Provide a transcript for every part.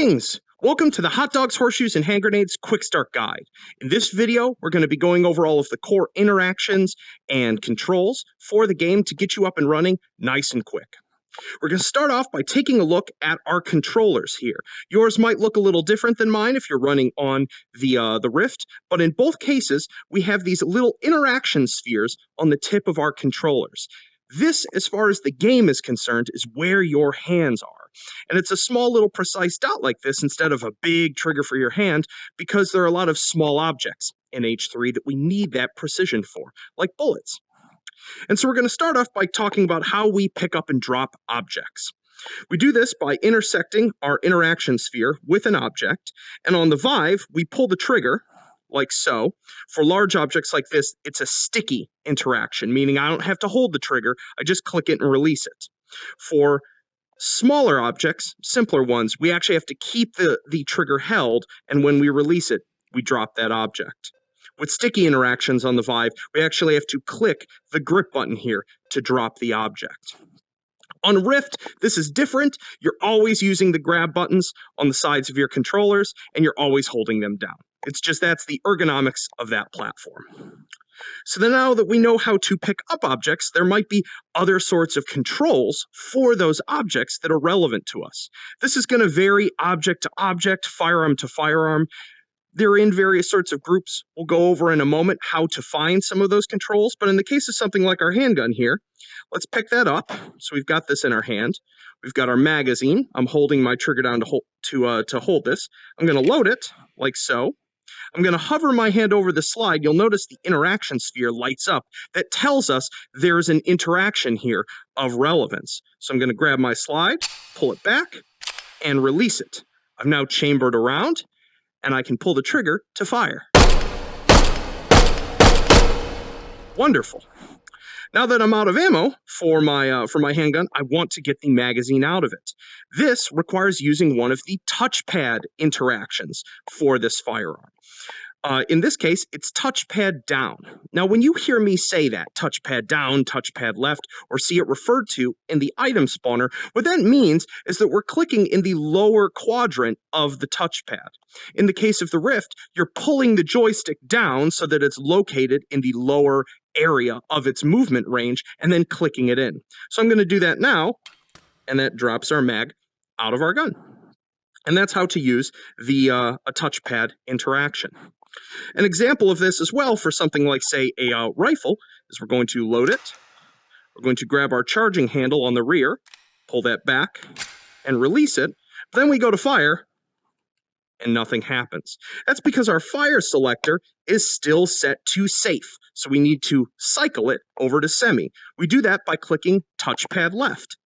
Greetings! Welcome to the Hot Dogs, Horseshoes, and Hand Grenades Quick Start Guide. In this video, we're going to be going over all of the core interactions and controls for the game to get you up and running nice and quick. We're going to start off by taking a look at our controllers here. Yours might look a little different than mine if you're running on the Rift, but in both cases, we have these little interaction spheres on the tip of our controllers. This, as far as the game is concerned, is where your hands are. And it's a small little precise dot like this instead of a big trigger for your hand because there are a lot of small objects in H3 that we need that precision for, like bullets. And so we're going to start off by talking about how we pick up and drop objects. We do this by intersecting our interaction sphere with an object, and on the Vive, we pull the trigger, like so. For large objects like this, it's a sticky interaction, meaning I don't have to hold the trigger, I just click it and release it. For smaller objects, simpler ones, we actually have to keep the trigger held, and when we release it, we drop that object. With sticky interactions on the Vive, we actually have to click the grip button here to drop the object. On Rift, this is different. You're always using the grab buttons on the sides of your controllers, and you're always holding them down. It's just that's the ergonomics of that platform. So then now that we know how to pick up objects, there might be other sorts of controls for those objects that are relevant to us. This is going to vary object to object, firearm to firearm. They're in various sorts of groups. We'll go over in a moment how to find some of those controls, but in the case of something like our handgun here, let's pick that up. So we've got this in our hand. We've got our magazine. I'm holding my trigger down to hold this. I'm going to load it like so. I'm going to hover my hand over the slide. You'll notice the interaction sphere lights up. That tells us there's an interaction here of relevance. So I'm going to grab my slide, pull it back, and release it. I've now chambered around, and I can pull the trigger to fire. Wonderful. Now that I'm out of ammo for my handgun, I want to get the magazine out of it. This requires using one of the touchpad interactions for this firearm. In this case, it's touchpad down. Now, when you hear me say that, touchpad down, touchpad left, or see it referred to in the item spawner, what that means is that we're clicking in the lower quadrant of the touchpad. In the case of the Rift, you're pulling the joystick down so that it's located in the lower area of its movement range, and then clicking it in. So I'm going to do that now, and that drops our mag out of our gun. And that's how to use a touchpad interaction. An example of this as well for something like, say, a rifle is we're going to load it. We're going to grab our charging handle on the rear, pull that back, and release it. Then we go to fire, and nothing happens. That's because our fire selector is still set to safe, so we need to cycle it over to semi. We do that by clicking touchpad left.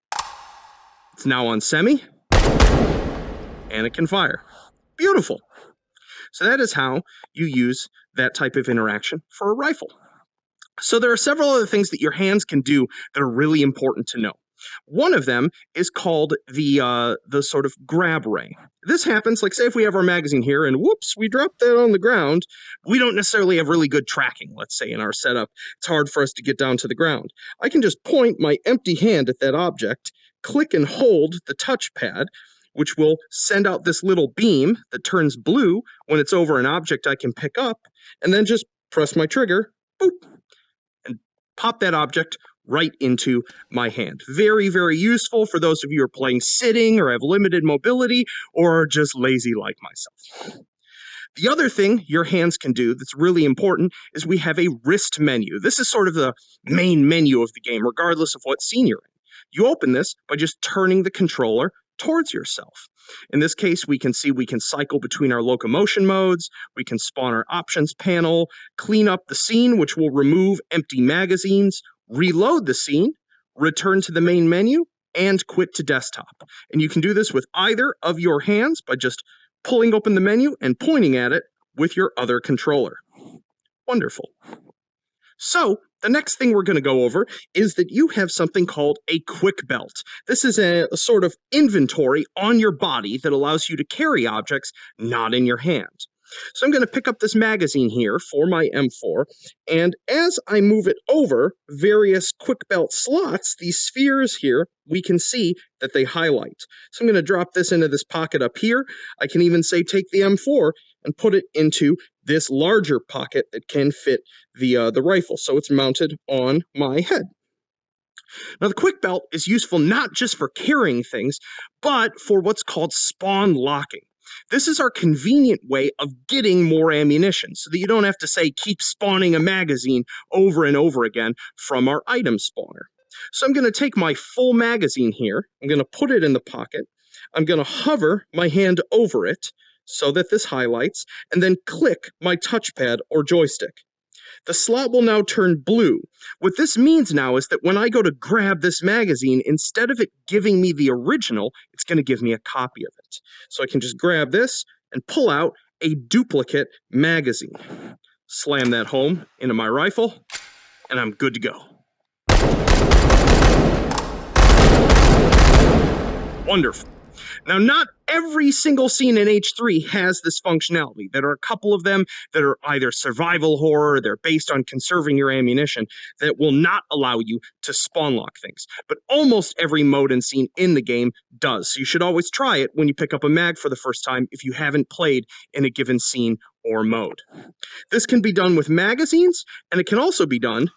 It's now on semi, and it can fire. Beautiful. So that is how you use that type of interaction for a rifle. So there are several other things that your hands can do that are really important to know. One of them is called the sort of grab ray. This happens, like say if we have our magazine here and whoops, we drop that on the ground, we don't necessarily have really good tracking, let's say in our setup. It's hard for us to get down to the ground. I can just point my empty hand at that object, click and hold the touchpad, which will send out this little beam that turns blue when it's over an object I can pick up, and then just press my trigger, boop, and pop that object right into my hand. Very, very useful for those of you who are playing sitting or have limited mobility or are just lazy like myself. The other thing your hands can do that's really important is we have a wrist menu. This is sort of the main menu of the game, regardless of what scene you're in. You open this by just turning the controller towards yourself. In this case, we can see we can cycle between our locomotion modes, we can spawn our options panel, clean up the scene, which will remove empty magazines, reload the scene, return to the main menu, and quit to desktop. And you can do this with either of your hands by just pulling open the menu and pointing at it with your other controller. Wonderful. So, the next thing we're going to go over is that you have something called a quick belt. This is a sort of inventory on your body that allows you to carry objects not in your hand. So I'm going to pick up this magazine here for my M4, and as I move it over various quick belt slots, these spheres here, we can see that they highlight. So I'm going to drop this into this pocket up here. I can even say take the M4 and put it into this larger pocket that can fit the rifle, so it's mounted on my head. Now, the quick belt is useful not just for carrying things, but for what's called spawn locking. This is our convenient way of getting more ammunition so that you don't have to, say, keep spawning a magazine over and over again from our item spawner. So I'm going to take my full magazine here, I'm going to put it in the pocket, I'm going to hover my hand over it so that this highlights, and then click my touchpad or joystick. The slot will now turn blue. What this means now is that when I go to grab this magazine, instead of it giving me the original, it's going to give me a copy of it. So I can just grab this and pull out a duplicate magazine. Slam that home into my rifle, and I'm good to go. Wonderful. Now, not every single scene in H3 has this functionality. There are a couple of them that are either survival horror, they're based on conserving your ammunition, that will not allow you to spawn lock things. But almost every mode and scene in the game does. So you should always try it when you pick up a mag for the first time if you haven't played in a given scene or mode. This can be done with magazines, and it can also be done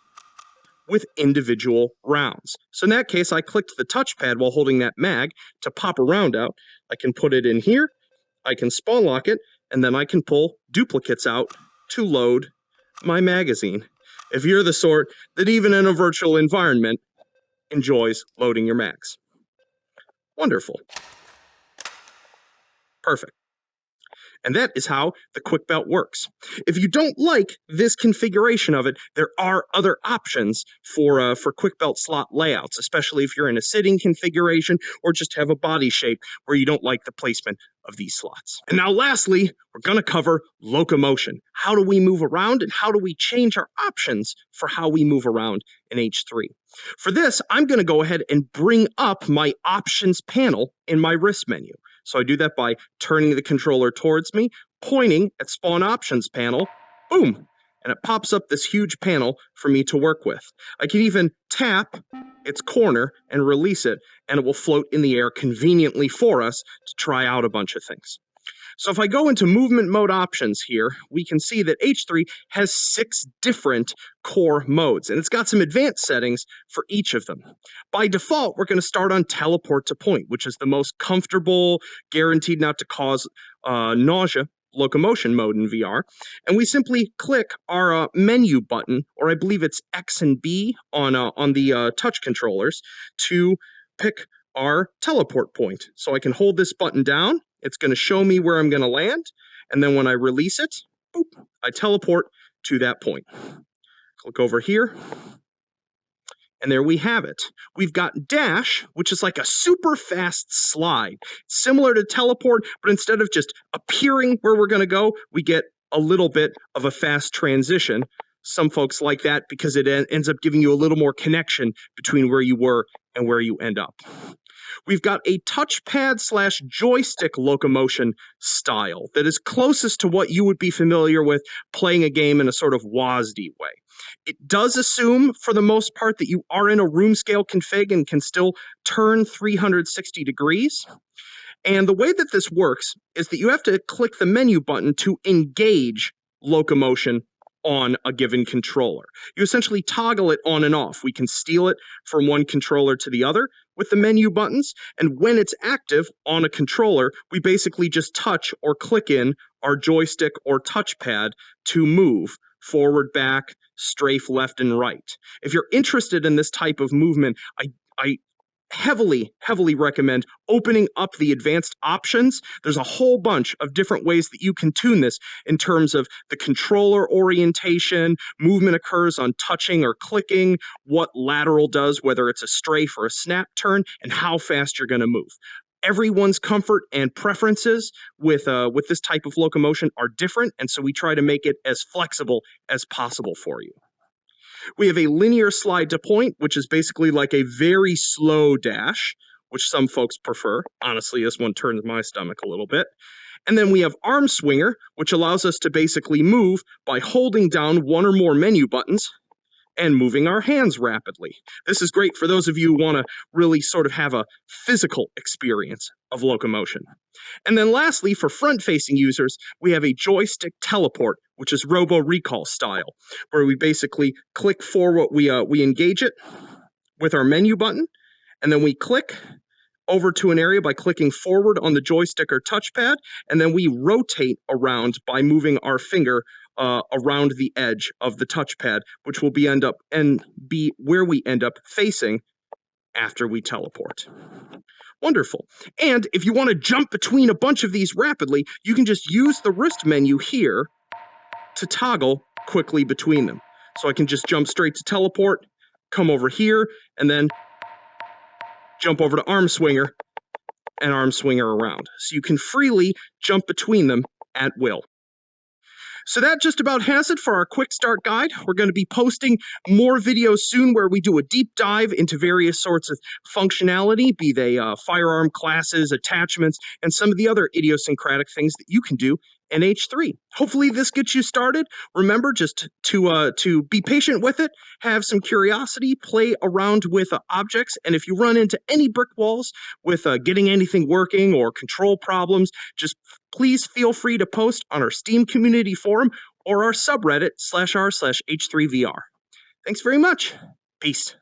with individual rounds. So in that case, I clicked the touchpad while holding that mag to pop a round out. I can put it in here, I can spawn lock it, and then I can pull duplicates out to load my magazine. If you're the sort that even in a virtual environment enjoys loading your mags. Wonderful. Perfect. And that is how the quick belt works. If you don't like this configuration of it, there are other options for quick belt slot layouts, especially if you're in a sitting configuration or just have a body shape where you don't like the placement of these slots. And now lastly, we're going to cover locomotion. How do we move around and how do we change our options for how we move around in H3? For this, I'm going to go ahead and bring up my options panel in my wrist menu. So I do that by turning the controller towards me, pointing at spawn options panel, boom, and it pops up this huge panel for me to work with. I can even tap its corner and release it, and it will float in the air conveniently for us to try out a bunch of things. So if I go into movement mode options here, we can see that H3 has 6 different core modes, and it's got some advanced settings for each of them. By default, we're going to start on teleport to point, which is the most comfortable, guaranteed not to cause nausea locomotion mode in VR, and we simply click our menu button, or I believe it's X and B on the touch controllers, to pick our teleport point. So I can hold this button down, it's going to show me where I'm going to land, and then when I release it, boop, I teleport to that point. Click over here, and there we have it. We've got dash, which is like a super fast slide, similar to teleport, but instead of just appearing where we're going to go, we get a little bit of a fast transition. Some folks like that because it ends up giving you a little more connection between where you were and where you end up. We've got a touchpad / joystick locomotion style that is closest to what you would be familiar with playing a game in a sort of WASD way. It does assume, for the most part, that you are in a room scale config and can still turn 360 degrees. And the way that this works is that you have to click the menu button to engage locomotion on a given controller. You essentially toggle it on and off. We can steal it from one controller to the other with the menu buttons, and when it's active on a controller, we basically just touch or click in our joystick or touchpad to move forward, back, strafe left and right. If you're interested in this type of movement, I heavily recommend opening up the advanced options. There's a whole bunch of different ways that you can tune this in terms of the controller orientation, movement occurs on touching or clicking, what lateral does, whether it's a strafe or a snap turn, and how fast you're going to move. Everyone's comfort and preferences with this type of locomotion are different, and so we try to make it as flexible as possible for you. We have a linear slide to point, which is basically like a very slow dash. which some folks prefer. Honestly, this one turns my stomach a little bit. And then we have arm swinger, which allows us to basically move by holding down one or more menu buttons and moving our hands rapidly. This is great for those of you who want to really sort of have a physical experience of locomotion. And then lastly, for front-facing users, we have a joystick teleport, which is robo recall style, where we basically click forward, we engage it with our menu button, and then we click over to an area by clicking forward on the joystick or touchpad, and then we rotate around by moving our finger around the edge of the touchpad, which will be where we end up facing after we teleport. Wonderful. And if you want to jump between a bunch of these rapidly, you can just use the wrist menu here to toggle quickly between them. So I can just jump straight to teleport, come over here, and then jump over to arm swinger and arm swinger around. So you can freely jump between them at will. So that just about has it for our quick start guide. We're going to be posting more videos soon where we do a deep dive into various sorts of functionality, be they firearm classes, attachments, and some of the other idiosyncratic things that you can do in H3. Hopefully this gets you started. Remember just to be patient with it, have some curiosity, play around with objects, and if you run into any brick walls with getting anything working or control problems, just please feel free to post on our Steam community forum or our subreddit /r/H3VR. Thanks very much. Peace.